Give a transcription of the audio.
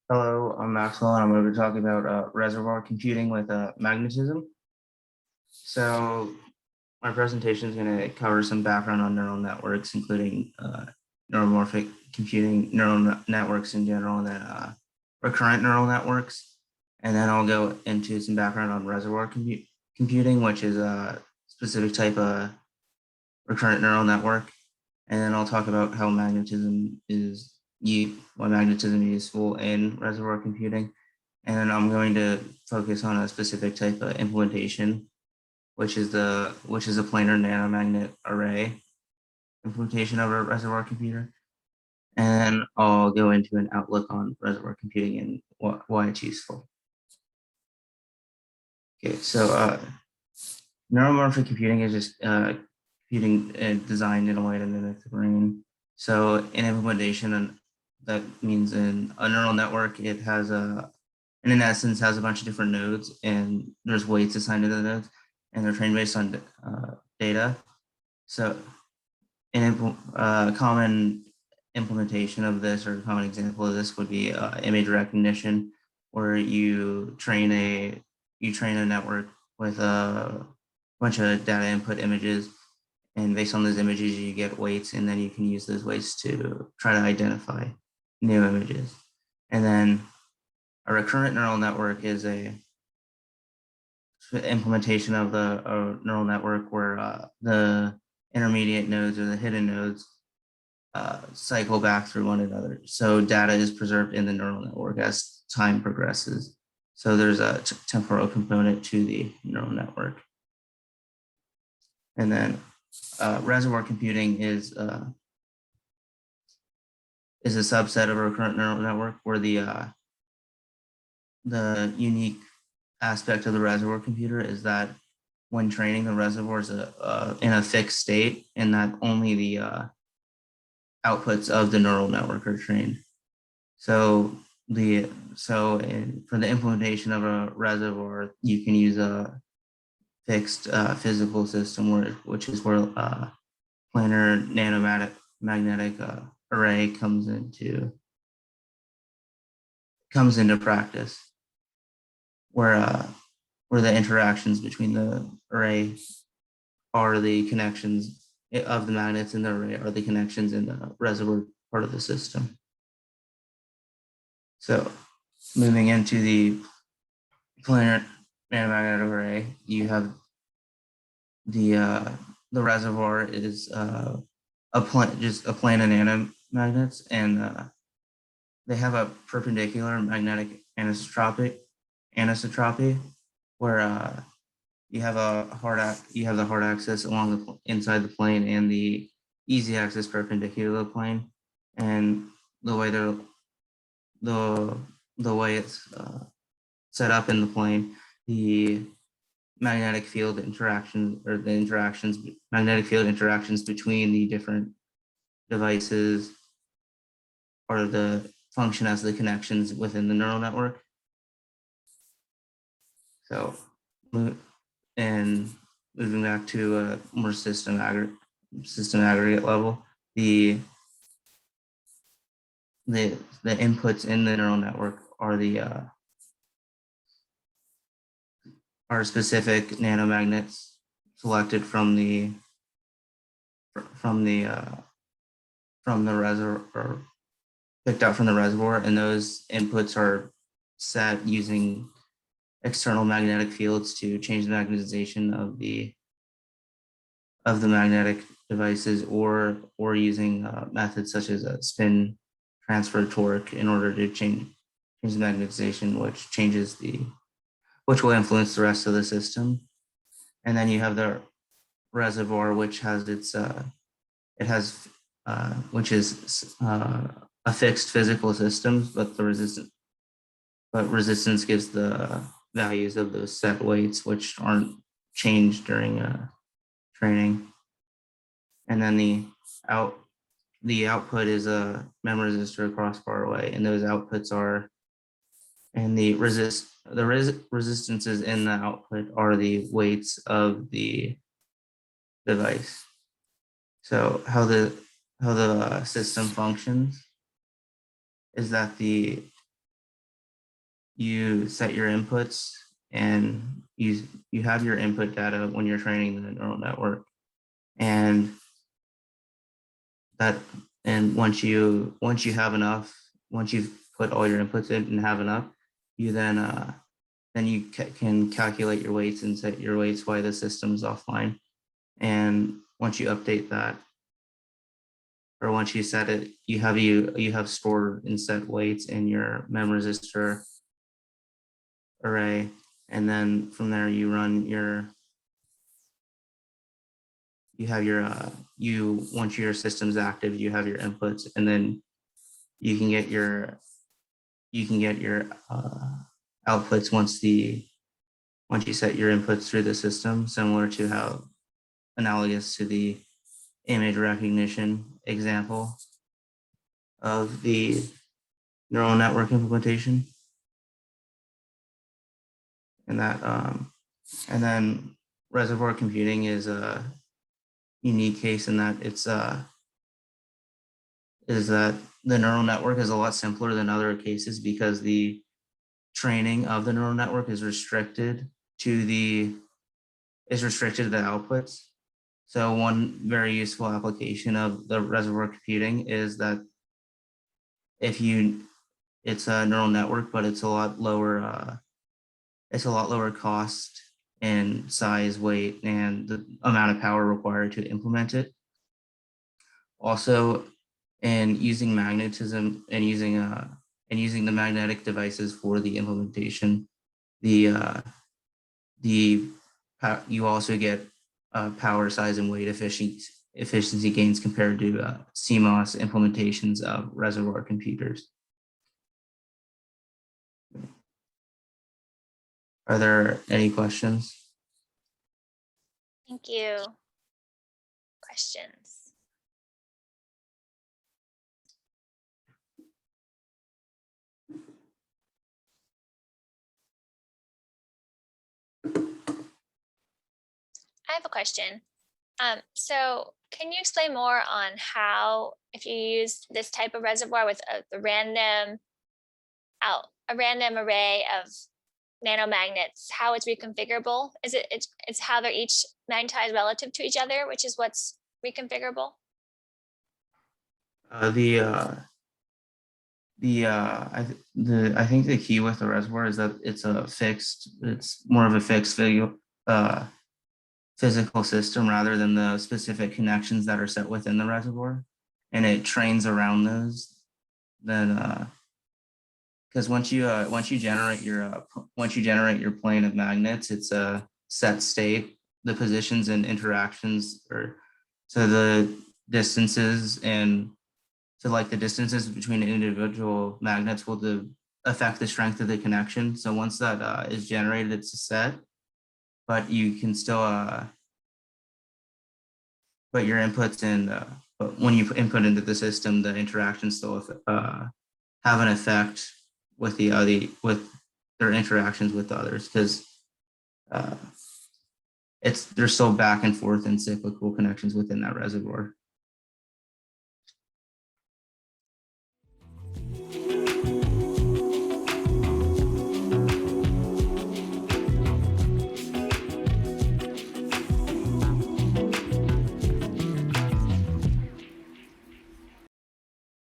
Hello, I'm Maxwell, and I'm going to be talking about reservoir computing with magnetism. So my presentation is going to cover some background on neural networks, including neuromorphic computing, networks in general, and then recurrent neural networks. And then I'll go into some background on reservoir computing, which is a specific type of recurrent neural network. And then I'll talk about how magnetism is why magnetism is useful in reservoir computing. And then I'm going to focus on a specific type of implementation, which is a planar nanomagnet array implementation of a reservoir computer. And I'll go into an outlook on reservoir computing and why it's useful. Okay, so neuromorphic computing is just computing designed in a way to mimic the brain. So in implementation, and that means in a neural network, it has and in essence has a bunch of different nodes, and there's weights assigned to the nodes, and they're trained based on data. So in common implementation of this, or a common example of this, would be image recognition, where you train a network with a bunch of data input images, and based on those images you get weights, and then you can use those weights to try to identify new images. And then a recurrent neural network is a implementation of the neural network where the intermediate nodes or the hidden nodes cycle back through one another. So data is preserved in the neural network as time progresses. So there's a temporal component to the neural network. And then reservoir computing is a subset of a recurrent neural network, where the unique aspect of the reservoir computer is that when training, the reservoir is in a fixed state, and that only the outputs of the neural network are trained. So for the implementation of a reservoir, you can use a fixed physical system, which is where planar nanomagnetic array comes into practice, where the interactions between the array are the connections of the magnets in the array, are the connections in the reservoir part of the system. So moving into the planar nanomagnetic array, you have the reservoir is just a plane of nanomagnets, and they have a perpendicular magnetic anisotropy, where you have the hard axis along the inside the plane, and the easy axis perpendicular to the plane. And the way it's set up in the plane, the magnetic field interactions between the different devices are the function as the connections within the neural network. So, and moving back to a more system aggregate level, the inputs in the neural network are specific nanomagnets selected from the reservoir, or picked out from the reservoir, and those inputs are set using external magnetic fields to change the magnetization of the magnetic devices, or using methods such as a spin transfer torque in order to change the magnetization, which will influence the rest of the system. And then you have the reservoir, which has which is a fixed physical system, but resistance gives the values of those set weights, which aren't changed during training. And then the output is a MEM resistor across far away, and those outputs are, and the resistances in the output are the weights of the device. So how the system functions is that the you set your inputs, and you have your input data when you're training the neural network, and that and once you have enough, once you've put all your inputs in and have enough, you then you can calculate your weights and set your weights while the system's offline. And once you update that, or once you set it, you have stored and set weights in your mem resistor array, and then from there you run your you have your once your system's active, you have your inputs, and then you can get your outputs once you set your inputs through the system, similar to how analogous to the image recognition example of the neural network implementation. And that and then reservoir computing is a unique case in that is that the neural network is a lot simpler than other cases, because the training of the neural network is restricted to the outputs. So one very useful application of the reservoir computing is that it's a neural network, but it's a lot lower cost and size, weight, and the amount of power required to implement it. Also, in using magnetism and using the magnetic devices for the implementation, you also get power, size, and weight efficiency gains compared to CMOS implementations of reservoir computers. Are there any questions? Thank you. Questions? I have a question. So can you explain more on how, if you use this type of reservoir with a random array of nanomagnets, how it's reconfigurable? It's how they're each magnetized relative to each other, which is what's reconfigurable? I think the key with the reservoir is that it's more of a fixed physical system rather than the specific connections that are set within the reservoir, and it trains around those. Then because once you generate your plane of magnets, it's a set state. The positions and interactions, the distances between individual magnets will affect the strength of the connection. So once that is generated, it's a set, but you can still put your inputs in. But when you input into the system, the interactions still have an effect with their interactions with others, because there's still back and forth and cyclical connections within that reservoir.